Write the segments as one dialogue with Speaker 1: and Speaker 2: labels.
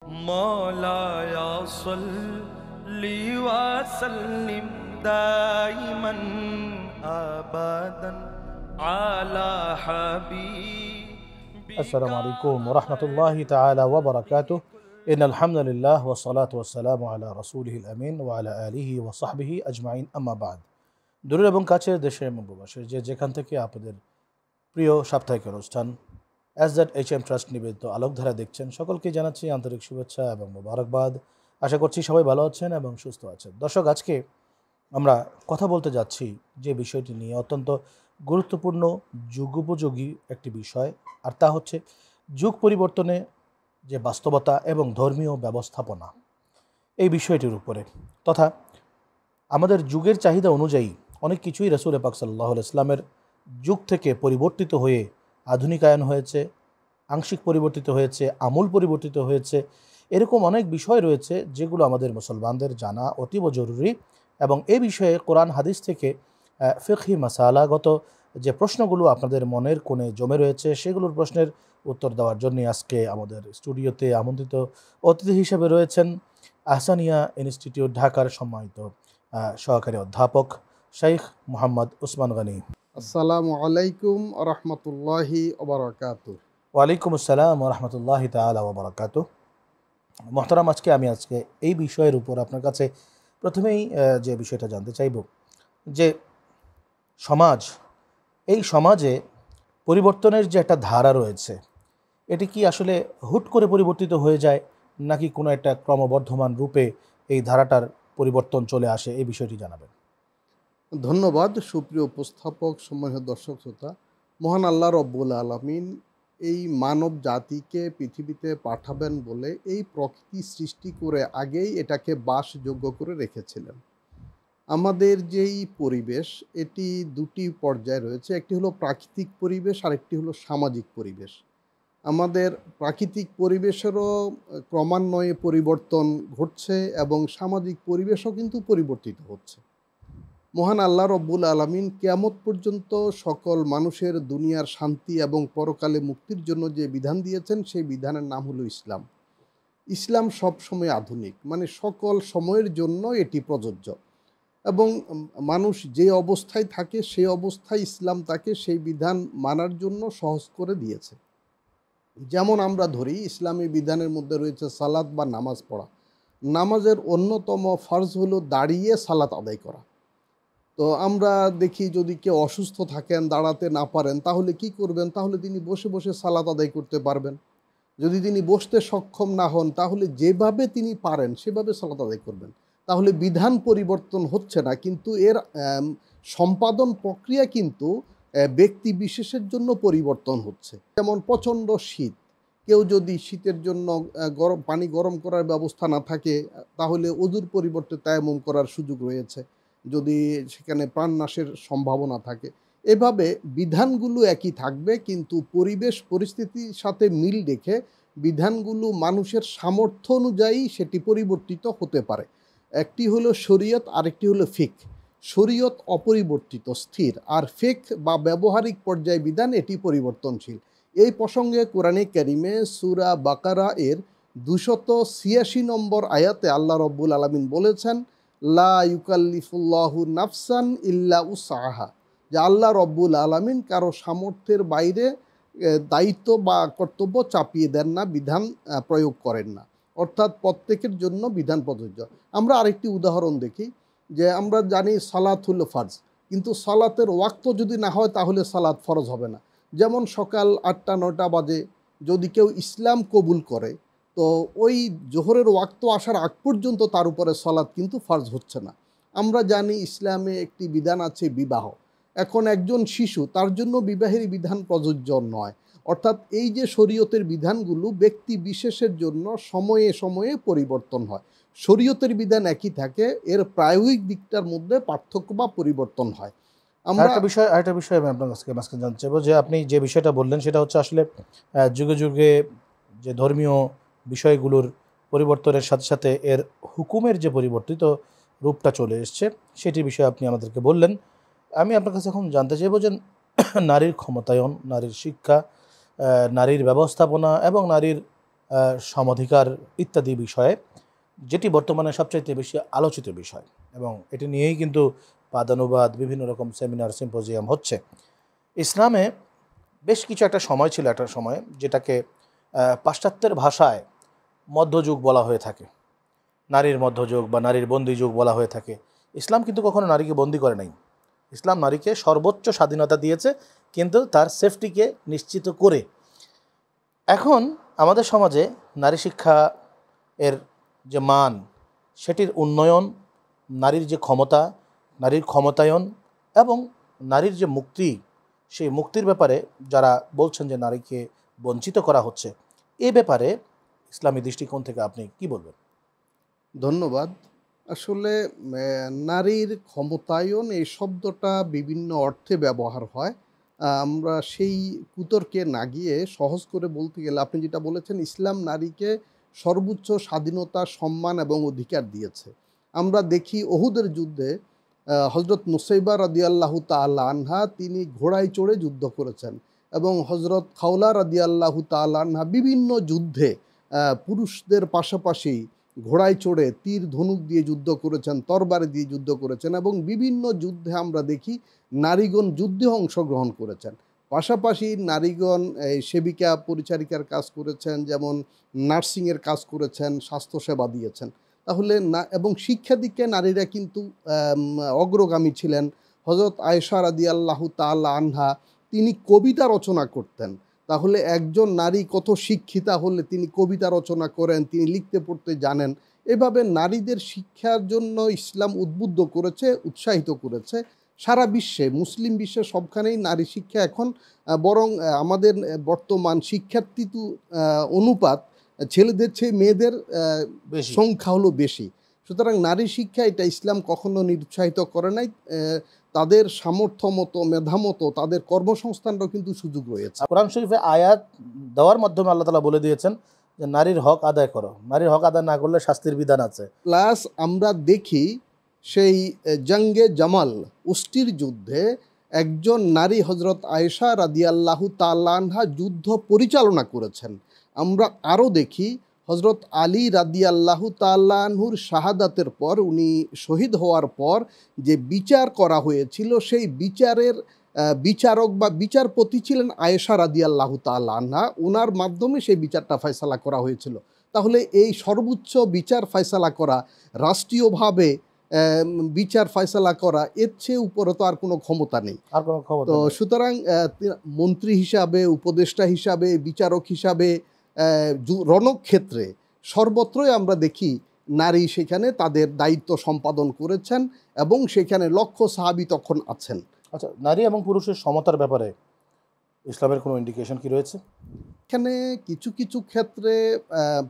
Speaker 1: مولاي صل وسلم دائما أبدا على حبيبك.
Speaker 2: السلام عليكم ورحمة الله تعالى وبركاته. إن الحمد لله والصلاة والسلام على رسوله الأمين وعلى آله وصحبه أجمعين أما بعد. দূরের এবং কাছের দেশের এবং প্রবাসের যেখান থেকে আপনাদের প্রিয় সাপ্তাহিক অনুষ্ঠান SZHM ট্রাস্ট নিবেদিত আলোকধারা দেখছেন, সকলকে জানাচ্ছি আন্তরিক শুভেচ্ছা এবং মোবারকবাদ। আশা করছি সবাই ভালো আছেন এবং সুস্থ আছেন। দর্শক, আজকে আমরা কথা বলতে যাচ্ছি যে বিষয়টি নিয়ে অত্যন্ত গুরুত্বপূর্ণ, যুগোপযোগী একটি বিষয়, আর তা হচ্ছে যুগ পরিবর্তনে যে বাস্তবতা এবং ধর্মীয় ব্যবস্থাপনা, এই বিষয়টির উপরে তথা আমাদের যুগের চাহিদা অনুযায়ী অনেক কিছুই রাসূল পাক সাল্লাল্লাহু আলাইহি ওয়াসাল্লামের যুগ থেকে পরিবর্তিত হয়ে আধুনিকায়ন হয়েছে, আংশিক পরিবর্তিত হয়েছে, আমূল পরিবর্তিত হয়েছে। এরকম অনেক বিষয় রয়েছে যেগুলো আমাদের মুসলমানদের জানা অতীব জরুরি, এবং এই বিষয়ে কোরআন হাদিস থেকে ফিকহি মাসালাগত যে প্রশ্নগুলো আপনাদের মনের কোণে জমে রয়েছে, সেগুলোর প্রশ্নের উত্তর দেওয়ার জন্য আজকে আমাদের স্টুডিওতে আমন্ত্রিত অতিথি হিসেবে রয়েছেন আহসানিয়া ইনস্টিটিউট ঢাকার সম্মানিত সহকারী অধ্যাপক শাইখ মোহাম্মদ উসমান গনি।
Speaker 3: আসসালামু আলাইকুম রহমতুল্লাহি ওবারাকাতুহু।
Speaker 2: ওয়ালাইকুম আসসালাম রহমতুল্লাহি তাআলা ওয়া বারাকাতুহু। মোহতারাম, আজকে এই বিষয়ের উপর আপনার কাছে প্রথমেই যে বিষয়টা জানতে চাইব যে এই সমাজে পরিবর্তনের যে একটা ধারা রয়েছে, এটি কি আসলে হুট করে পরিবর্তিত হয়ে যায়, নাকি কোনো একটা ক্রমবর্ধমান রূপে এই ধারাটার পরিবর্তন চলে আসে? এই বিষয়টি জানাবেন।
Speaker 3: ধন্যবাদ সুপ্রিয় উপস্থাপক, সম্মানিত দর্শক শ্রোতা। মহান আল্লাহ রব্বুল আলামিন এই মানব জাতিকে পৃথিবীতে পাঠাবেন বলে এই প্রকৃতি সৃষ্টি করে আগেই এটাকে বাসযোগ্য করে রেখেছিলেন। আমাদের যেই পরিবেশ, এটি দুটি পর্যায়ে রয়েছে। একটি হলো প্রাকৃতিক পরিবেশ, আরেকটি হলো সামাজিক পরিবেশ। আমাদের প্রাকৃতিক পরিবেশেরও ক্রমান্বয়ে পরিবর্তন ঘটছে এবং সামাজিক পরিবেশও কিন্তু পরিবর্তিত হচ্ছে। মহান আল্লাহ রব্বুল আলামিন কিয়ামত পর্যন্ত সকল মানুষের দুনিয়ার শান্তি এবং পরকালে মুক্তির জন্য যে বিধান দিয়েছেন, সেই বিধানের নাম হলো ইসলাম। ইসলাম সবসময় আধুনিক, মানে সকল সময়ের জন্য এটি প্রযোজ্য, এবং মানুষ যে অবস্থায় থাকে সেই অবস্থায় ইসলাম তাকে সেই বিধান মানার জন্য সহজ করে দিয়েছে। যেমন আমরা ধরি, ইসলামী বিধানের মধ্যে রয়েছে সালাত বা নামাজ পড়া। নামাজের অন্যতম ফরজ হলো দাঁড়িয়ে সালাত আদায় করা। তো আমরা দেখি, যদি কেউ অসুস্থ থাকেন, দাঁড়াতে না পারেন, তাহলে কি করবেন? তাহলে তিনি বসে বসে সালাত আদায় করতে পারবেন। যদি তিনি বসতে সক্ষম না হন, তাহলে যেভাবে তিনি পারেন সেভাবে সালাত আদায় করবেন। তাহলে বিধান পরিবর্তন হচ্ছে না, কিন্তু এর সম্পাদন প্রক্রিয়া কিন্তু ব্যক্তি বিশেষের জন্য পরিবর্তন হচ্ছে। যেমন প্রচণ্ড শীত, কেউ যদি শীতের জন্য পানি গরম করার ব্যবস্থা না থাকে, তাহলে ওযুর পরিবর্তে তায়াম্মুম করার সুযোগ রয়েছে, যদি সেখানে প্রাণনাশের সম্ভাবনা থাকে। এভাবে বিধানগুলো একই থাকবে, কিন্তু পরিবেশ পরিস্থিতির সাথে মিল রেখে বিধানগুলো মানুষের সামর্থ্য অনুযায়ী সেটি পরিবর্তিত হতে পারে। একটি হলো শরীয়ত, আরেকটি হলো ফিক। শরীয়ত অপরিবর্তিত স্থির, আর ফিক বা ব্যবহারিক পর্যায় বিধান এটি পরিবর্তনশীল। এই প্রসঙ্গে কোরআনে কারিমে সূরা বাকারা এর 286 নম্বর আয়াতে আল্লাহ রব্বুল আলামিন বলেছেন, লা ইউকাল্লিফুল্লাহু নাফসান ইল্লা উসআহা, যে আল্লাহ রব্বুল আলামিন কারো সামর্থ্যের বাইরে দায়িত্ব বা কর্তব্য চাপিয়ে দেন না, বিধান প্রয়োগ করেন না। অর্থাৎ প্রত্যেকের জন্য বিধান প্রযোজ্য। আমরা আরেকটি উদাহরণ দেখি, যে আমরা জানি সালাত হলো ফরজ, কিন্তু সালাতের ওয়াক্ত যদি না হয় তাহলে সালাত ফরজ হবে না। যেমন সকাল 8টা-9টা বাজে যদি কেউ ইসলাম কবুল করে, তো ওই জোহরের ওয়াক্ত আসার আগ পর্যন্ত তার উপরে সালাত কিন্তু ফরজ হচ্ছে না। আমরা জানি ইসলামে একটি বিধান আছে বিবাহ। এখন একজন শিশু, তার জন্য বিবাহের বিধান প্রযোজ্য নয়। অর্থাৎ এই যে শরীয়তের বিধানগুলো ব্যক্তি বিশেষের জন্য সময়ে সময়ে পরিবর্তন হয়। শরীয়তের বিধান একই থাকে, এর প্রায়োগিক দিকটার মধ্যে পার্থক্য বা পরিবর্তন হয়।
Speaker 2: আরেকটা বিষয় আমি আপনার কাছে মাঝখানে জানতে চাইবো, যে আপনি যে বিষয়টা বললেন সেটা হচ্ছে আসলে যুগে যুগে যে ধর্মীয় বিষয়গুলোর পরিবর্তনের সাথে সাথে এর হুকুমের যে পরিবর্তিত রূপটা চলে এসছে, সেটির বিষয়ে আপনি আমাদেরকে বললেন। আমি আপনার কাছে এখন জানতে চাইবো যে নারীর ক্ষমতায়ন, নারীর শিক্ষা, নারীর ব্যবস্থাপনা এবং নারীর সমাধিকার ইত্যাদি বিষয়ে, যেটি বর্তমানে সবচাইতে বেশি আলোচিত বিষয়, এবং এটি নিয়েই কিন্তু বাদানুবাদ, বিভিন্ন রকম সেমিনার, সিম্পোজিয়াম হচ্ছে। ইসলামে বেশ কিছু একটা সময় ছিল, একটা সময় যেটাকে পাশ্চাত্যের ভাষায় মধ্যযুগ বলা হয়ে থাকে, নারীর মধ্যযুগ বা নারীর বন্দি যুগ বলা হয়ে থাকে। ইসলাম কিন্তু কখনো নারীকে বন্দি করে নাই। ইসলাম নারীকে সর্বোচ্চ স্বাধীনতা দিয়েছে, কিন্তু তার সেফটিকে নিশ্চিত করে। এখন আমাদের সমাজে নারী শিক্ষা এর যে মান, সেটির উন্নয়ন, নারীর যে ক্ষমতা, নারীর ক্ষমতায়ন এবং নারীর যে মুক্তি, সেই মুক্তির ব্যাপারে যারা বলছেন যে নারীকে বঞ্চিত করা হচ্ছে, এ ব্যাপারে ইসলামী দৃষ্টিকোণ থেকে আপনি কি বলবেন?
Speaker 3: ধন্যবাদ। আসলে নারীর ক্ষমতায়ন এই শব্দটা বিভিন্ন অর্থে ব্যবহার হয়। আমরা সেই কুতর্কে না গিয়ে সহজ করে বলতে গেলে আপনি যেটা বলেছেন, ইসলাম নারীকে সর্বোচ্চ স্বাধীনতা, সম্মান এবং অধিকার দিয়েছে। আমরা দেখি উহুদের যুদ্ধে হজরত নুসাইবা রাদিয়াল্লাহু তাআলা আনহা তিনি ঘোড়ায় চড়ে যুদ্ধ করেছেন, এবং হজরত খাওলা রাদিয়াল্লাহু তাআলা আনহা বিভিন্ন যুদ্ধে পুরুষদের পাশাপাশি ঘোড়ায় চড়ে তীর ধনুক দিয়ে যুদ্ধ করেছেন, তরবারি দিয়ে যুদ্ধ করেছেন, এবং বিভিন্ন যুদ্ধে আমরা দেখি নারীগণ যুদ্ধে অংশগ্রহণ করেছেন। পাশাপাশি নারীগণ সেবিকা পরিচারিকার কাজ করেছেন, যেমন নার্সিংয়ের কাজ করেছেন, স্বাস্থ্যসেবা দিয়েছেন। তাহলে না, এবং শিক্ষা দিকে নারীরা কিন্তু অগ্রগামী ছিলেন। হজরত আয়েশা রাদিয়াল্লাহু তাআলা আনহা তিনি কবিতা রচনা করতেন। তাহলে একজন নারী কত শিক্ষিতা হলে তিনি কবিতা রচনা করেন, তিনি লিখতে পড়তে জানেন। এভাবে নারীদের শিক্ষার জন্য ইসলাম উদ্বুদ্ধ করেছে, উৎসাহিত করেছে। সারা বিশ্বে, মুসলিম বিশ্বে সবখানেই নারী শিক্ষা এখন বরং আমাদের বর্তমান শিক্ষার্থী অনুপাত ছেলেদের চেয়ে মেয়েদের সংখ্যা হলো বেশি। সুতরাং নারী শিক্ষা এটা ইসলাম কখনো নিরুৎসাহিত করে নাই। তাদের সামর্থ্য মতো, মেধা মতো তাদের কর্মসংস্থানটাও কিন্তু সুযোগ রয়েছে।
Speaker 2: কোরআন শরীফে আয়াত দেওয়ার মাধ্যমে আল্লাহ তাআলা বলে দিয়েছেন যে নারীর হক আদায় করো, নারীর হক আদায় না করলে শাস্তির বিধান আছে।
Speaker 3: প্লাস আমরা দেখি সেই জঙ্গে জামাল, উষ্টির যুদ্ধে একজন নারী হজরত আয়েশা রাদিয়াল্লাহু তাআলা আনহা যুদ্ধ পরিচালনা করেছেন। আমরা আরও দেখি হজরত আলী রাদিয়াল্লাহু তাআলা আনহুর শাহাদাতের পর, উনি শহীদ হওয়ার পর যে বিচার করা হয়েছিল, সেই বিচারের বিচারক বা বিচারপতি ছিলেন আয়েশা রাদিয়াল্লাহু তাআলা আনহা। ওনার মাধ্যমে সেই বিচারটা ফয়সালা করা হয়েছিল। তাহলে এই সর্বোচ্চ বিচার ফয়সালা করা, রাষ্ট্রীয়ভাবে বিচার ফয়সালা করা, এর চেয়ে উপরে তো আর কোনো ক্ষমতা নেই।
Speaker 2: আর কোনো ক্ষমতা
Speaker 3: তো
Speaker 2: নেই।
Speaker 3: সুতরাং মন্ত্রী হিসাবে, উপদেষ্টা হিসাবে, বিচারক হিসাবে, রণক্ষেত্রে সর্বত্রই আমরা দেখি নারী সেখানে তাদের দায়িত্ব সম্পাদন করেছেন, এবং সেখানে লক্ষ সাহাবী তখন আছেন।
Speaker 2: আচ্ছা, নারী এবং পুরুষের সমতার ব্যাপারে ইসলামের কোনো ইন্ডিকেশন কি রয়েছে?
Speaker 3: এখানে কিছু কিছু ক্ষেত্রে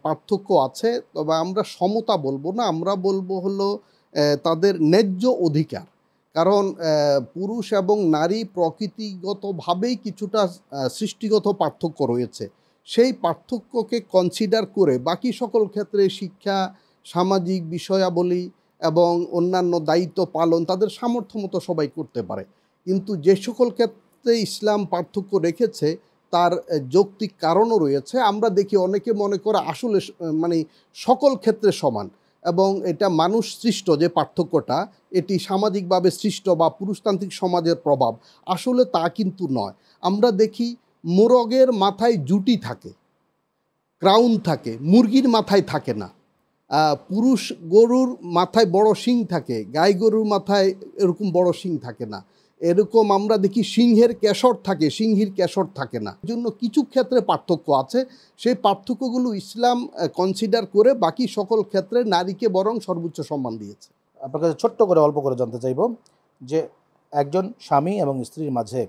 Speaker 3: পার্থক্য আছে, তবে আমরা সমতা বলবো না, আমরা বলবো হলো তাদের ন্যায্য অধিকার। কারণ পুরুষ এবং নারী প্রকৃতিগতভাবেই কিছুটা সৃষ্টিগত পার্থক্য রয়েছে। সেই পার্থক্যকে কনসিডার করে বাকি সকল ক্ষেত্রে শিক্ষা, সামাজিক বিষয়াবলী এবং অন্যান্য দায়িত্ব পালন তাদের সামর্থ্য মতো সবাই করতে পারে। কিন্তু যে সকল ক্ষেত্রে ইসলাম পার্থক্য রেখেছে তার যৌক্তিক কারণও রয়েছে। আমরা দেখি অনেকে মনে করে আসলে মানে সকল ক্ষেত্রে সমান, এবং এটা মানুষ সৃষ্ট যে পার্থক্যটা, এটি সামাজিকভাবে সৃষ্ট বা পুরুষতান্ত্রিক সমাজের প্রভাব। আসলে তা কিন্তু নয়। আমরা দেখি মোরগের মাথায় জুটি থাকে, ক্রাউন থাকে, মুরগির মাথায় থাকে না। পুরুষ গরুর মাথায় বড় শিং থাকে, গাই গরুর মাথায় এরকম বড় শিং থাকে না। এরকম আমরা দেখি সিংহের কেশর থাকে, সিংহীর কেশর থাকে না। জন্য কিছু ক্ষেত্রে পার্থক্য আছে। সেই পার্থক্যগুলো ইসলাম কনসিডার করে বাকি সকল ক্ষেত্রে নারীকে বরং সর্বোচ্চ সম্মান দিয়েছে।
Speaker 2: আপনার কাছে ছোট্ট করে, অল্প করে জানতে চাইব যে একজন স্বামী এবং স্ত্রীর মাঝে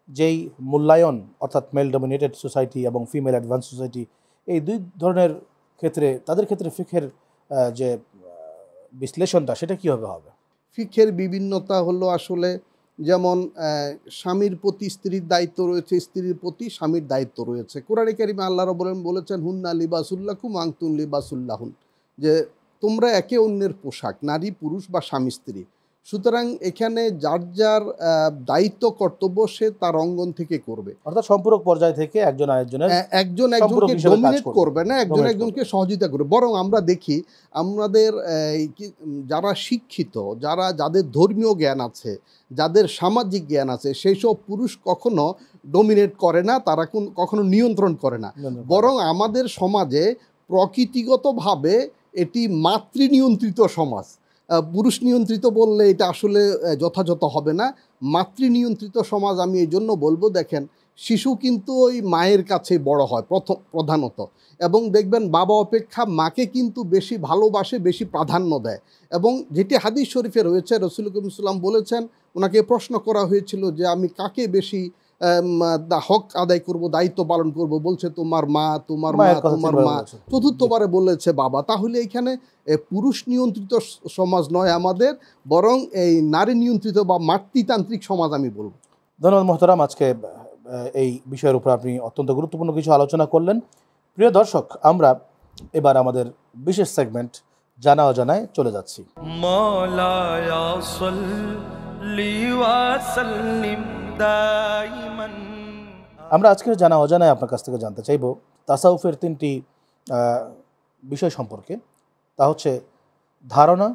Speaker 2: যেই মূল্যায়ন, অর্থাৎ মেল ডমিনেটেড সোসাইটি এবং ফিমেল অ্যাডভান্স সোসাইটি, এই দুই ধরনের ক্ষেত্রে তাদের ক্ষেত্রে ফিকহের যে বিশ্লেষণটা, সেটা কীভাবে হবে?
Speaker 3: ফিকহের বিভিন্নতা হলো আসলে, যেমন স্বামীর প্রতি স্ত্রীর দায়িত্ব রয়েছে, স্ত্রীর প্রতি স্বামীর দায়িত্ব রয়েছে। কোরআনে কারিমে আল্লাহ রাব্বুল আলামিন বলেছেন, হুন্না লিবাসুল্লাকুম ওয়া আনতুম লিবাসুল্লাহুন, যে তোমরা একে অন্যের পোশাক, নারী পুরুষ বা স্বামী স্ত্রী। সুতরাং এখানে যার যার দায়িত্ব কর্তব্য সে তার অঙ্গন থেকে করবে,
Speaker 2: অর্থাৎ সম্পূরক পর্যায় থেকে একজন আরেকজনের
Speaker 3: একজন
Speaker 2: সম্পূরক
Speaker 3: একজনকে
Speaker 2: হিসেবে কাজ
Speaker 3: ডমিনেট
Speaker 2: করবে।
Speaker 3: করবে না, একজন
Speaker 2: Dominate
Speaker 3: একজনকে সহযোগিতা করবে। বরং আমরা দেখি আমাদের যারা শিক্ষিত, যাদের ধর্মীয় জ্ঞান আছে, যাদের সামাজিক জ্ঞান আছে, সেই সব পুরুষ কখনো ডমিনেট করে না, তারা কখনো নিয়ন্ত্রণ করে না। বরং আমাদের সমাজে প্রকৃতিগতভাবে এটি মাতৃনিয়ন্ত্রিত সমাজ। পুরুষ নিয়ন্ত্রিত বললে এটা আসলে যথাযথ হবে না। মাতৃনিয়ন্ত্রিত সমাজ আমি এই জন্য বলবো, দেখেন শিশু কিন্তু ওই মায়ের কাছে বড় হয় প্রধানত, এবং দেখবেন বাবা অপেক্ষা মাকে কিন্তু বেশি ভালোবাসে, বেশি প্রাধান্য দেয়। এবং যেটি হাদিস শরীফে রয়েছে, রসুল করিম সাল্লাল্লাহু আলাইহি ওয়াসাল্লাম বলেছেন, ওনাকে প্রশ্ন করা হয়েছিল যে আমি কাকে বেশি হক আদায় করব, দায়িত্ব পালন করব, বলছে তোমার মা, তোমার মা, তোমার মা, চতুর্থবারে বলেছে বাবা। তাহলে এখানে পুরুষ নিয়ন্ত্রিত সমাজ নয় আমাদের, বরং এই নারী নিয়ন্ত্রিত বা মাতৃতান্ত্রিক সমাজ আমি বলবো।
Speaker 2: ধন্যবাদ মোহতারাম, আজকে এই বিষয়ের উপর আপনি অত্যন্ত গুরুত্বপূর্ণ কিছু আলোচনা করলেন। প্রিয় দর্শক, আমরা এবার আমাদের বিশেষ সেগমেন্ট জানা অজানায় চলে যাচ্ছি।
Speaker 1: মাওলায়া সাল্লি ওয়া সাল্লিম দাইমান।
Speaker 2: আমরা আজকের জানা অজানায় আপনার কাছ থেকে জানতে চাইব তাসাউফের 3টি বিষয় সম্পর্কে। তা হচ্ছে ধারণা,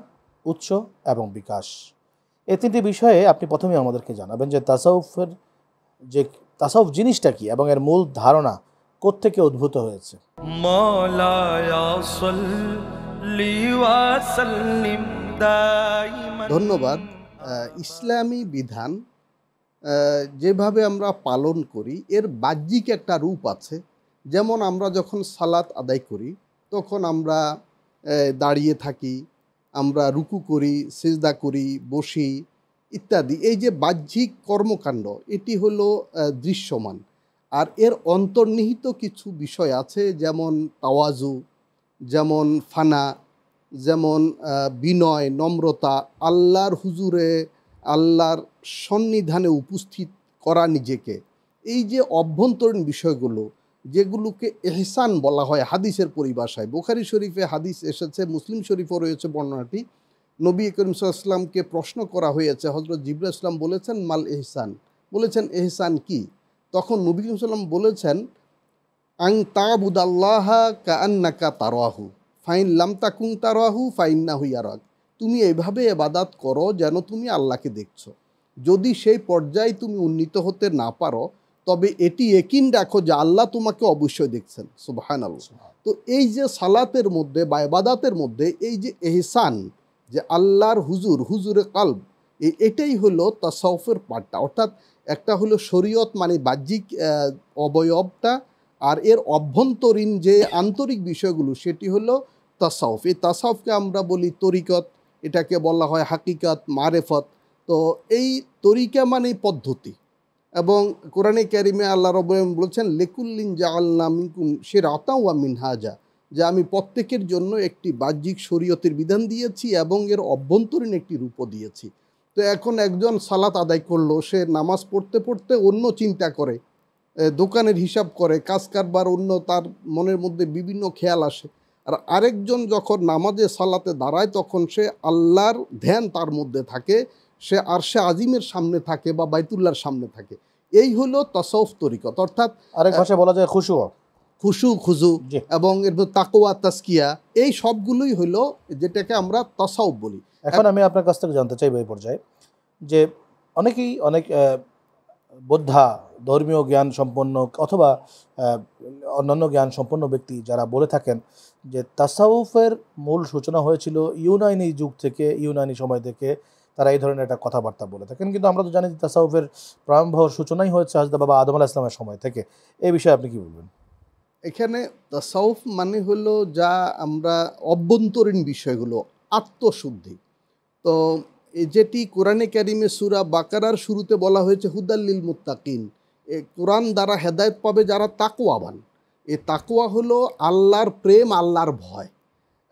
Speaker 2: উৎস এবং বিকাশ। এই 3টি বিষয়ে আপনি প্রথমেই আমাদেরকে জানাবেন যে তাসাউফ জিনিসটা কি এবং এর মূল ধারণা কোত্থেকে উদ্ভূত হয়েছে।
Speaker 1: মাওলায়া সাল্লি ওয়া সাল্লিম দাইমান।
Speaker 3: ধন্যবাদ। ইসলামী বিধান যেভাবে আমরা পালন করি এর বাহ্যিক একটা রূপ আছে। যেমন আমরা যখন সালাত আদায় করি তখন আমরা দাঁড়িয়ে থাকি, আমরা রুকু করি, সিজদা করি, বসি ইত্যাদি। এই যে বাহ্যিক কর্মকাণ্ড, এটি হলো দৃশ্যমান। আর এর অন্তর্নিহিত কিছু বিষয় আছে, যেমন তাওয়াজু, যেমন ফানা, যেমন বিনয়, নম্রতা, আল্লাহর হুজুরে, আল্লাহর সন্নিধানে উপস্থিত করা নিজেকে। এই যে অভ্যন্তরীণ বিষয়গুলো, যেগুলোকে এহসান বলা হয় হাদিসের পরিভাষায়। বুখারী শরীফে হাদিস এসেছে, মুসলিম শরীফও রয়েছে বর্ণনাটি। নবী করিম সাল্লাল্লাহু আলাইহি ওয়াসাল্লামকে প্রশ্ন করা হয়েছে, হযরত জিবরাইল আলাইহিস সালাম বলেছেন মাল এহসান, বলেছেন এহসান কি? তখন নবী করিম সাল্লাল্লাহু আলাইহি ওয়াসাল্লাম বলেছেন আন তা'বুদাল্লাহা কাআন্নাকা তারাহু ফাইন লাম তাকুন তারাহু ফাইন্নাহু ইয়ারাক। তুমি এভাবে ইবাদত করো যেন তুমি আল্লাহকে দেখছো। যদি সেই পর্যায়ে তুমি উন্নীত হতে না পারো, তবে এটি ইয়াকিন রাখো যে আল্লাহ তোমাকে অবশ্যই দেখছেন। সুবহানাল্লাহ। তো এই যে সালাতের মধ্যে বা ইবাদতের মধ্যে এই যে এহসান, যে আল্লাহর হুজুরে কলব, এটাই হলো তাসাউফের পার্টটা। অর্থাৎ একটা হলো শরীয়ত মানে বাহ্যিক অবয়বটা, আর এর অভ্যন্তরীণ যে আন্তরিক বিষয়গুলো সেটি হলো তাসাউফ। এই তাসাউফকে আমরা বলি তরিকত, এটাকে বলা হয় হাকিকত, মারেফত। তো এই তরিকা মানে পদ্ধতি, এবং কোরআনে কারিমে আল্লাহ রাব্বুল আলামিন বলেছেন লিকুল্লিন জাআলনা মিনকুম শিরআতাও ওয়া মিনহাজা, যে আমি প্রত্যেকের জন্য একটি বাহ্যিক শরীয়তের বিধান দিয়েছি এবং এর অভ্যন্তরীণ একটি রূপও দিয়েছি। তো এখন একজন সালাত আদায় করলো, সে নামাজ পড়তে পড়তে অন্য চিন্তা করে, দোকানের হিসাব করে, কাজ কারবার অন্য, তার মনের মধ্যে বিভিন্ন খেয়াল আসে। আর আরেকজন যখন নামাজে সালাতে দাঁড়ায় তখন সে আল্লাহর ধ্যান তার মধ্যে থাকে, সে আরশে আজিমের সামনে থাকে বা বাইতুল্লাহর সামনে থাকে। এই হলো তাসাউফ তরিকত। অর্থাৎ
Speaker 2: আরেক ভাষায় বলা যায়
Speaker 3: খুজু এবং এর তাকওয়া, তাসকিয়া, এই সবগুলোই হলো যেটাকে আমরা তাসাউফ বলি।
Speaker 2: এখন আমি আপনার কাছ থেকে জানতে চাইব এই পর্যায়ে যে অনেকেই অনেক বোদ্ধা, ধর্মীয় জ্ঞান সম্পন্ন অথবা অন্যান্য জ্ঞান সম্পন্ন ব্যক্তি যারা বলে থাকেন যে তাসাউফের মূল সূচনা হয়েছিল ইউনানি যুগ থেকে, ইউনানি সময় থেকে তারা এই ধরনের একটা কথাবার্তা বলে থাকেন। কিন্তু আমরা তো জানি যে তাসাউফের প্রারম্ভ সূচনাই হয়েছে হযরত বাবা আদম আলাইহিস সালামের সময় থেকে। এই বিষয়ে আপনি কি বলবেন?
Speaker 3: এখানে তাসাউফ মানে হলো যা আমরা অভ্যন্তরীণ বিষয়গুলো, আত্মশুদ্ধি। তো যেটি কোরআনে কারিমে সূরা বাকারার শুরুতে বলা হয়েছে হুদাল্লিল মুত্তাকিন, কোরআন দ্বারা হেদায়েত পাবে যারা তাকওয়াবান। এই তাকওয়া হলো আল্লাহর প্রেম, আল্লাহর ভয়।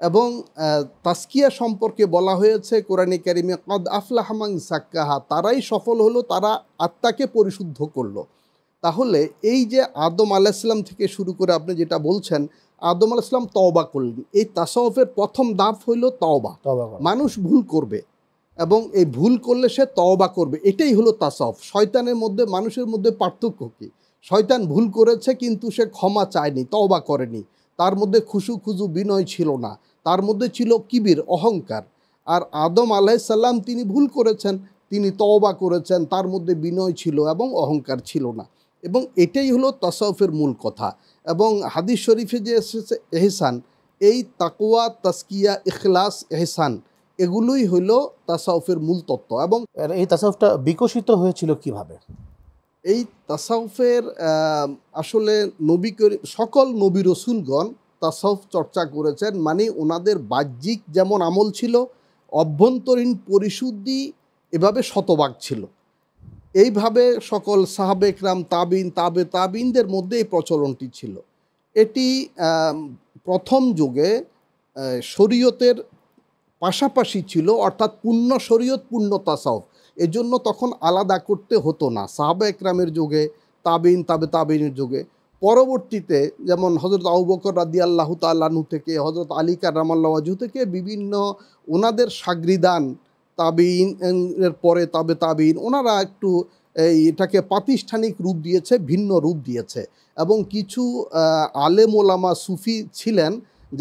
Speaker 3: এবং তাসকিয়া সম্পর্কে বলা হয়েছে কোরআনে কারিমে কদ আফলাহা মান যাক্কাহা, তারাই সফল হলো, তারা আত্মাকে পরিশুদ্ধ করলো। তাহলে এই যে আদম আলাইহিস সালাম থেকে শুরু করে আপনি যেটা বলছেন, আদম আলাইহিস সালাম তওবা করলেন। এই তাসাউফের প্রথম ধাপ হইল তওবা। মানুষ ভুল করবে, এবং এই ভুল করলে সে তওবা করবে, এটাই হলো তাসাউফ। শয়তানের মধ্যে মানুষের মধ্যে পার্থক্য কী? শয়তান ভুল করেছে কিন্তু সে ক্ষমা চায়নি, তওবা করেনি, তার মধ্যে খুশু খুজু বিনয় ছিল না, তার মধ্যে ছিল কিবির, অহংকার। আর আদম আলাইসাল্লাম তিনি ভুল করেছেন, তিনি তওবা করেছেন, তার মধ্যে বিনয় ছিল এবং অহংকার ছিল না। এবং এটাই হলো তাসাউফের মূল কথা। এবং হাদিস শরীফে যে এসেছে এহসান, এই তাকওয়া, তাসকিয়া, ইখলাস, এহসান, এগুলোই হইল তাসাউফের মূল তত্ত্ব। এবং
Speaker 2: এই তাসাউফটা বিকশিত হয়েছিল কিভাবে?
Speaker 3: এই তাসাউফের আসলে সকল নবী রসুলগণ তাসাউফ চর্চা করেছেন, মানে ওনাদের বাহ্যিক যেমন আমল ছিল, অভ্যন্তরীণ পরিশুদ্ধি এভাবে শতভাগ ছিল। এইভাবে সকল সাহাবে একরাম, তাবিন, তাবিনদের মধ্যে এই প্রচলনটি ছিল। এটি প্রথম যুগে শরীয়তের পাশাপাশি ছিল, অর্থাৎ পূর্ণ শরীয়ত পূর্ণ তাসাউফ, এজন্য তখন আলাদা করতে হতো না সাহাবা একরামের যুগে, তাবিন, তাবিনের যুগে। পরবর্তীতে যেমন হজরত আবু বকর রাদিয়াল্লাহু তাআলা আনহু থেকে, হজরত আলী কাররামাল্লাহু ওয়াজহু থেকে বিভিন্ন ওনাদের শাগরিদান, তাবিন এর পরে তাবিন, ওনারা একটু এটাকে প্রাতিষ্ঠানিক রূপ দিয়েছে, ভিন্ন রূপ দিয়েছে। এবং কিছু আলেম ওলামা সুফি ছিলেন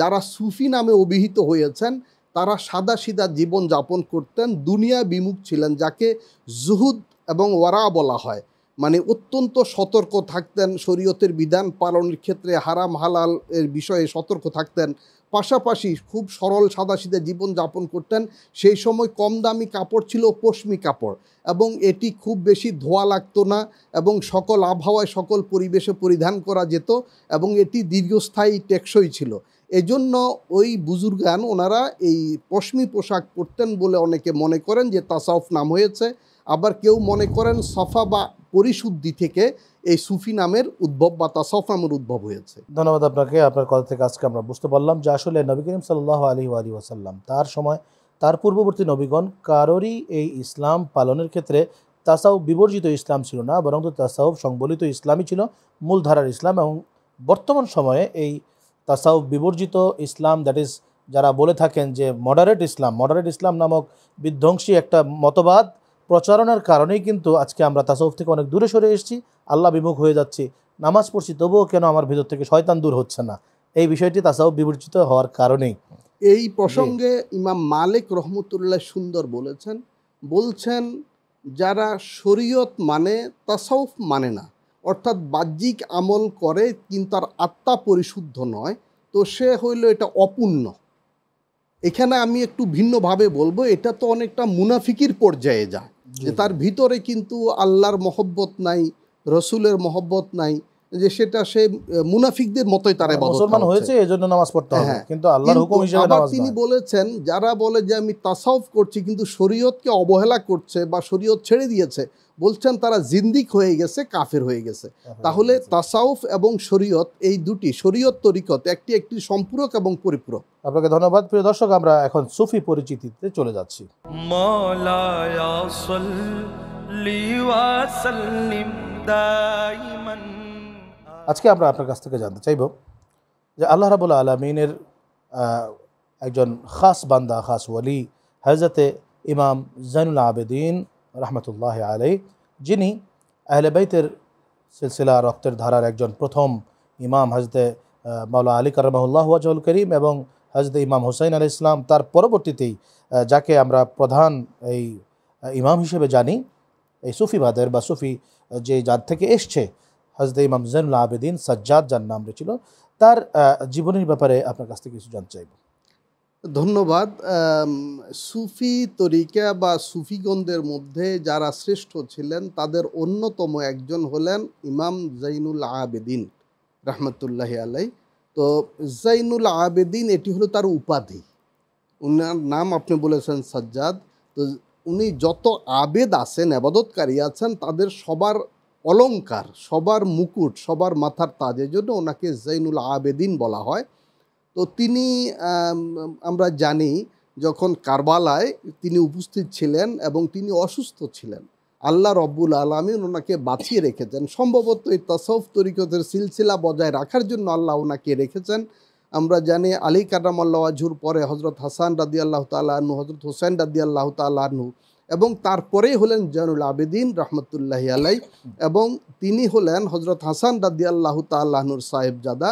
Speaker 3: যারা সুফি নামে অভিহিত হয়েছেন, তারা সাদাসিধা জীবন যাপন করতেন, দুনিয়া বিমুখ ছিলেন, যাকে জুহুদ এবং ওয়ারা বলা হয়। মানে অত্যন্ত সতর্ক থাকতেন, শরীয়তের বিধান পালনের ক্ষেত্রে হারাম হালাল এর বিষয়ে সতর্ক থাকতেন, পাশাপাশি খুব সরল সাদাসিধা জীবন যাপন করতেন। সেই সময় কম দামি কাপড় ছিল পশমি কাপড়, এবং এটি খুব বেশি ধোয়া লাগতো না, এবং সকল আবহাওয়ায় সকল পরিবেশে পরিধান করা যেত, এবং এটি দীর্ঘস্থায়ী টেকসই ছিল। এজন্য ওই বুজুর্গান ওনারা এই পশমি পোশাক পরতেন বলে অনেকে মনে করেন যে তাসাউফ নাম হয়েছে। আবার কেউ মনে করেন সফা বা পরিশুদ্ধি থেকে এই সুফি নামের উদ্ভব বা তাসাউফ নামের উদ্ভব হয়েছে।
Speaker 2: ধন্যবাদ আপনাকে। আপনার কথা থেকে আজকে আমরা বুঝতে পারলাম যে আসলে নবী করিম সাল্লাল্লাহু আলাইহি ওয়াসাল্লাম, তার সময় তার পূর্ববর্তী নবীগণ কারোরই এই ইসলাম পালনের ক্ষেত্রে তাসাউফ বিবর্জিত ইসলাম ছিল না, বরং তাসাউফ সংবলিত ইসলামই ছিল মূলধারার ইসলাম। এবং বর্তমান সময়ে এই তাসাউফ বিবর্জিত ইসলাম, দ্যাট ইজ যারা বলে থাকেন যে মডারেট ইসলাম নামক বিধ্বংসী একটা মতবাদ প্রচারণার কারণেই কিন্তু আজকে আমরা তাসাউফ থেকে অনেক দূরে সরে এসেছি, আল্লাহ বিমুখ হয়ে যাচ্ছি। নামাজ পড়ছি তবুও কেন আমার ভিতর থেকে শয়তান দূর হচ্ছে না, এই বিষয়টি তাসাউফ বিবর্জিত হওয়ার কারণেই।
Speaker 3: এই প্রসঙ্গে ইমাম মালিক রহমতুল্লাহ সুন্দর বলছেন যারা শরীয়ত মানে তাসাউফ মানে না, অর্থাৎ বাহ্যিক আমল করে কিন্তু তার আত্মা পরিশুদ্ধ নয়, তো সে হইল এটা অপূর্ণ। এখানে আমি একটু ভিন্নভাবে বলবো, এটা তো অনেকটা মুনাফিকির পর্যায়ে যায়, যে তার ভিতরে কিন্তু আল্লাহর মহব্বত নাই, রসুলের মহব্বত নাই, যে সেটা সে মুনাফিকদের মতোই তার ইবাদত
Speaker 2: মুসলমান হয়েছে এজন্য নামাজ পড়তে হবে, কিন্তু আল্লাহর হুকুম হিসেবে নামাজ নয়।
Speaker 3: তিনি বলেছেন যারা বলে যে আমি তাসাউফ করছি কিন্তু শরীয়তকে অবহেলা করছে বা শরীয়ত ছেড়ে দিয়েছে, বলছেন তারা জিন্দিক হয়ে গেছে, কাফের হয়ে গেছে। তাহলে তাসাউফ এবং শরীয়ত, এই দুটি শরীয়ত তরিকত একটি সম্পূরক এবং পরিপূরক।
Speaker 2: আপনাকে ধন্যবাদ। প্রিয় দর্শক, আমরা এখন সুফি পরিচিতিতে চলে যাচ্ছি।
Speaker 1: মাওলায়া সাল্লি ওয়া সাল্লিম দাইমান।
Speaker 2: আজকে আমরা আপনার কাছ থেকে জানতে চাইব যে আল্লাহ রাব্বুল আলামিনের একজন খাস বান্দা, খাস ওয়ালি হযরতে ইমাম জাইনুল আবেদিন রহমতুল্লাহ আলাইহি, যিনি আহলে বাইতের সিলসিলা রক্তের ধারার একজন প্রথম ইমাম, হযরতে মাওলা আলী কাররামাহুল্লাহ ওয়াজহুল করিম এবং হযরতে ইমাম হুসাইন আলাইহিস সালাম, তার পরবর্তীতেই যাকে আমরা প্রধান এই ইমাম হিসেবে জানি, এই সুফিবাদের বা সুফি যে যার থেকে এসছে, হযরত ইমাম জাইনুল আবেদিন সাজ্জাদ যার নাম ছিল, তার জীবনের ব্যাপারে আপনার কাছ থেকে কিছু জানতে চাইব।
Speaker 3: ধন্যবাদ। সুফি তরিকা বা সুফিগণদের মধ্যে যারা শ্রেষ্ঠ ছিলেন তাদের অন্যতম একজন হলেন ইমাম জাইনুল আবেদিন রহমতুল্লাহ আলাই। তো জাইনুল আবেদিন এটি হলো তার উপাধি, উনার নাম আপনি বলেছেন সাজ্জাদ। তো উনি যত আবেদ আছেন, আবাদতকারী আছেন, তাদের সবার অলংকার, সবার মুকুট, সবার মাথার তাজ, এজন্য ওনাকে জাইনুল আবেদিন বলা হয়। তো তিনি আমরা জানি যখন কারবালায় তিনি উপস্থিত ছিলেন এবং তিনি অসুস্থ ছিলেন, আল্লাহ রব্বুল আলামিন ওনাকে বাঁচিয়ে রেখেছেন। সম্ভবত এই তাসাউফ তরিকতের সিলসিলা বজায় রাখার জন্য আল্লাহ ওনাকে রেখেছেন। আমরা জানি আলী কারামাল্লাহ ওয়াজহুর পরে হজরত হাসান রাদিয়াল্লাহু তাআলা আনহু, হজরত হোসেন রাদিয়াল্লাহু তাআলা আনহু, এবং তারপরেই হলেন জয়নুল আবেদিন রহমতুল্লাহি আলাই, এবং তিনি হলেন হজরত হাসান রাদিয়াল্লাহু তাআলা আনহুর সাহেবজাদা,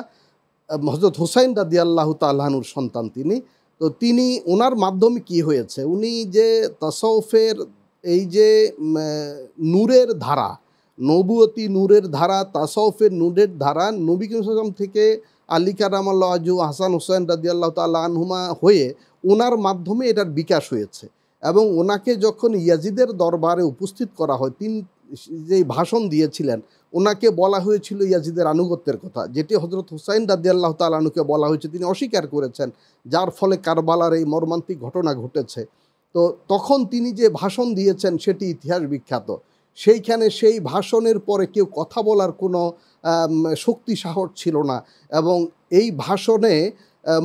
Speaker 3: হজরত হোসেন রাদিয়াল্লাহু তাআলা আনহুর সন্তান তিনি। তো তিনি, ওনার মাধ্যমে কি হয়েছে, উনি যে তাসাউফের এই যে নূরের ধারা, নবুয়তি নূরের ধারা, তাসাউফের নূরের ধারা, নবী করিম সাল্লাল্লাহু আলাইহি ওয়াসাল্লাম থেকে আলী কারামাল্লাহু ওয়াজহু, হাসান হোসেন রাদিয়াল্লাহু তাআলা আনহুমা হয়ে ওনার মাধ্যমে এটার বিকাশ হয়েছে। এবং ওনাকে যখন ইয়াজিদের দরবারে উপস্থিত করা হয়, তিনি যে ভাষণ দিয়েছিলেন, ওনাকে বলা হয়েছিল ইয়াজিদের আনুগত্যের কথা, যেটি হজরত হুসাইন রাদিয়াল্লাহু তাআলা আনহুকে বলা হয়েছে, তিনি অস্বীকার করেছেন, যার ফলে কারবালার এই মর্মান্তিক ঘটনা ঘটেছে। তো তখন তিনি যে ভাষণ দিয়েছেন সেটি ইতিহাস বিখ্যাত। সেইখানে সেই ভাষণের পরে কেউ কথা বলার কোনো শক্তি সাহস ছিল না, এবং এই ভাষণে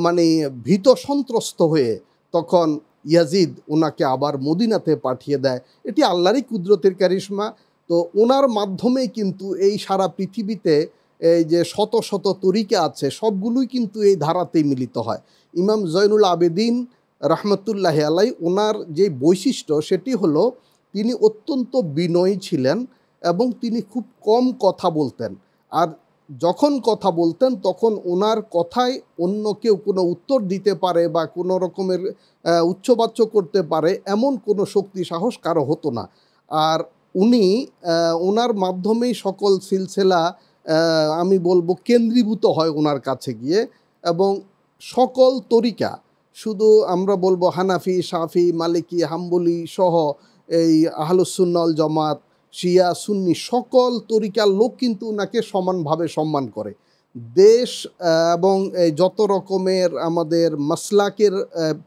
Speaker 3: মানে ভীত সন্ত্রস্ত হয়ে তখন ইয়াজিদ ওনাকে আবার মদিনাতে পাঠিয়ে দেয়। এটি আল্লাহরই কুদরতের কারিশমা। তো ওনার মাধ্যমেই কিন্তু এই সারা পৃথিবীতে এই যে শত শত তরিকা আছে, সবগুলোই কিন্তু এই ধারাতেই মিলিত হয়। ইমাম জয়নুল আবেদিন রহমতুল্লাহি আলাই, ওনার যে বৈশিষ্ট্য সেটি হলো তিনি অত্যন্ত বিনয়ী ছিলেন এবং তিনি খুব কম কথা বলতেন। আর যখন কথা বলতেন তখন ওনার কথায় অন্য কেউ কোনো উত্তর দিতে পারে বা কোনো রকমের উচ্চবাচ্য করতে পারে এমন কোনো শক্তি সাহস কারো হতো না। আর উনি ওনার মাধ্যমেই সকল সিলসিলা আমি বলবো কেন্দ্রীভূত হয় ওনার কাছে গিয়ে, এবং সকল তরিকা, শুধু আমরা বলবো হানাফি, শাফি, মালিকি, হাম্বলি সহ এই আহলুস সুন্নাহ ওয়াল জামাত, শিয়া, সুন্নি সকল তরিকার লোক কিন্তু ওনাকে সমানভাবে সম্মান করে। দেশ এবং যত রকমের আমাদের মাসলাকের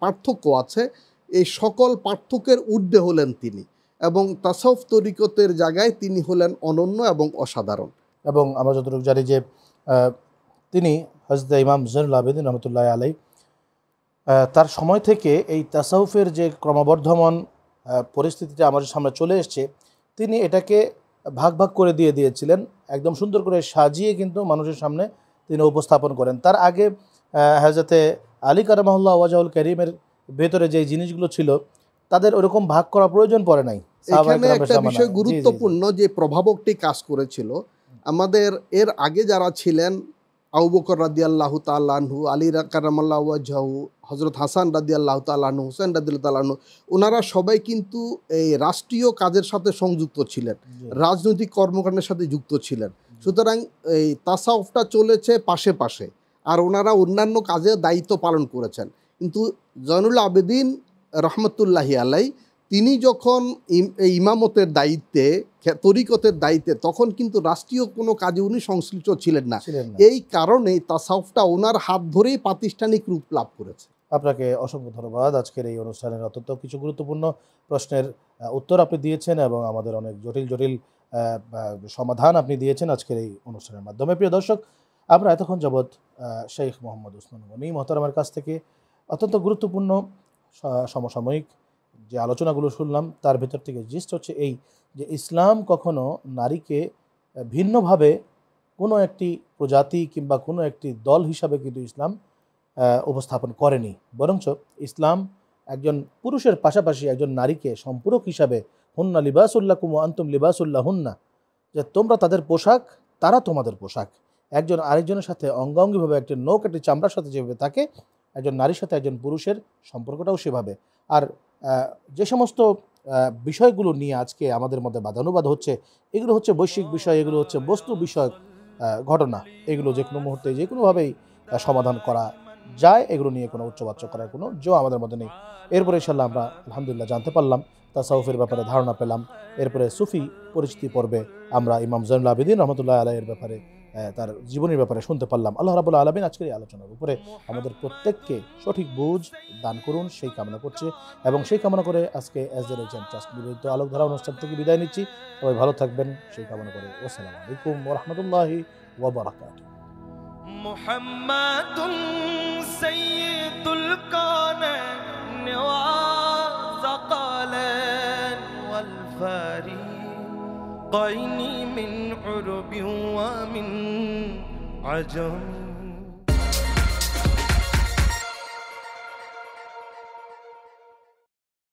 Speaker 3: পার্থক্য আছে, এই সকল পার্থক্যের ঊর্ধ্বে হলেন তিনি, এবং তাসাউফ তরিকতের জায়গায় তিনি হলেন অনন্য এবং অসাধারণ।
Speaker 2: এবং আমরা যতটুকু জানি যে তিনি হযরত ইমাম জয়নুল আবেদিন রহমতুল্লাহ আলাই তার সময় থেকে এই তাসাউফের যে ক্রমবর্ধমান পরিস্থিতিটা আমাদের সামনে চলে এসছে, তিনি এটাকে ভাগ ভাগ করে দিয়েছিলেন, একদম সুন্দর করে সাজিয়ে কিন্তু মানুষের সামনে তিনি উপস্থাপন করেন। তার আগে হযরতে আলী কারামাহুল্লাহ ওয়াজহুল কারীমের ভেতরে যে জিনিসগুলো ছিল তাদের ওরকম ভাগ করা প্রয়োজন পড়ে নাই।
Speaker 3: এখানে একটা বিষয় গুরুত্বপূর্ণ, যে প্রভাবকটি কাজ করেছিল আমাদের এর আগে যারা ছিলেন, আবু বকর রাদিয়াল্লাহু তাআলা আনহু, আলী কারামাল্লাহু ওয়াজহু, হযরত হাসান রাদিয়াল্লাহু তাআলা আনহু, হুসাইন রাদিয়াল্লাহু তাআলা আনহু, ওনারা সবাই কিন্তু এই রাষ্ট্রীয় কাজের সাথে সংযুক্ত ছিলেন, রাজনৈতিক কর্মকাণ্ডের সাথে যুক্ত ছিলেন। সুতরাং এই তাসাউফটা চলেছে পাশে পাশে, আর ওনারা অন্যান্য কাজে দায়িত্ব পালন করেছেন। কিন্তু জয়নুল আবেদিন রহমতুল্লাহি আলাই তিনি যখন ইমামতের দায়িত্বে, তরিকতের দায়িত্বে, তখন কিন্তু রাষ্ট্রীয় কোনো কাজে উনি সংশ্লিষ্ট ছিলেন না। এই কারণেই তাসাউফটা ওনার হাত ধরেই প্রাতিষ্ঠানিক রূপ লাভ করেছে।
Speaker 2: আপনাকে অসংখ্য ধন্যবাদ। আজকের এই অনুষ্ঠানের অত্যন্ত কিছু গুরুত্বপূর্ণ প্রশ্নের উত্তর আপনি দিয়েছেন এবং আমাদের অনেক জটিল জটিল সমাধান আপনি দিয়েছেন আজকের এই অনুষ্ঠানের মাধ্যমে। প্রিয় দর্শক, আমরা এতক্ষণ যাবৎ শেখ মোহাম্মদ উসমান গনি মোহতারামের কাছ থেকে অত্যন্ত গুরুত্বপূর্ণ সমসাময়িক যে আলোচনাগুলো শুনলাম, তার ভেতর থেকে জিস্ট হচ্ছে এই যে ইসলাম কখনো নারীকে ভিন্নভাবে কোনো একটি প্রজাতি কিংবা কোনো একটি দল হিসাবে কিন্তু ইসলাম উপস্থাপন করেনি, বরঞ্চ ইসলাম একজন পুরুষের পাশাপাশি একজন নারীকে সম্পূরক হিসাবে, হুন্না লিবাসুল্লাকুম ওয়া আনতুম লিবাসুল্লাহ হুন্না, যে তোমরা তাদের পোশাক, তারা তোমাদের পোশাক। একজন আরেকজনের সাথে অঙ্গাঙ্গিভাবে, একটি নখ একটি চামড়ার সাথে যেভাবে থাকে, একজন নারীর সাথে একজন পুরুষের সম্পর্কটাও সেভাবে। আর যে সমস্ত বিষয়গুলো নিয়ে আজকে আমাদের মধ্যে বাদানুবাদ হচ্ছে, এগুলো হচ্ছে বৈশ্বিক বিষয়, এগুলো হচ্ছে বস্তু বিষয়ক ঘটনা, এগুলো যে কোনো মুহূর্তে যে কোনোভাবেই সমাধান করা যায়, এগুলো নিয়ে কোনো উচ্চবাচ্য করার কোনো জো আমাদের মধ্যে নেই। এরপরে ইনশাআল্লাহ আমরা আলহামদুলিল্লাহ জানতে পারলাম, তাসাউফের ব্যাপারে ধারণা পেলাম। এরপরে সুফি পরিচিতি পর্বে আমরা ইমাম জয়নুল আবেদিন রহমতুল্লাহ আলাইহির ব্যাপারে, তার জীবনের ব্যাপারে শুনতে পারলাম। আল্লাহ রাব্বুল আলামিন আজকের এই আলোচনার উপরে আমাদের প্রত্যেককে সঠিক বুঝ দান করুন, সেই কামনা করছে, এবং সেই কামনা করে আজকে SJRHM ট্রাস্ট নিবেদিত আলোকধারা অনুষ্ঠান থেকে বিদায় নিচ্ছি। সবাই ভালো থাকবেন সেই কামনা করে। আসসালামু আলাইকুম ওয়া রাহমাতুল্লাহি ওয়া বারাকাতুহু।
Speaker 1: মুহাম্মাদুন সাইয়্যিদুল কাওনাইন ওয়া সাকালান ওয়াল ফারিকাইনি মিন উরবি ওয়া মিন আজম।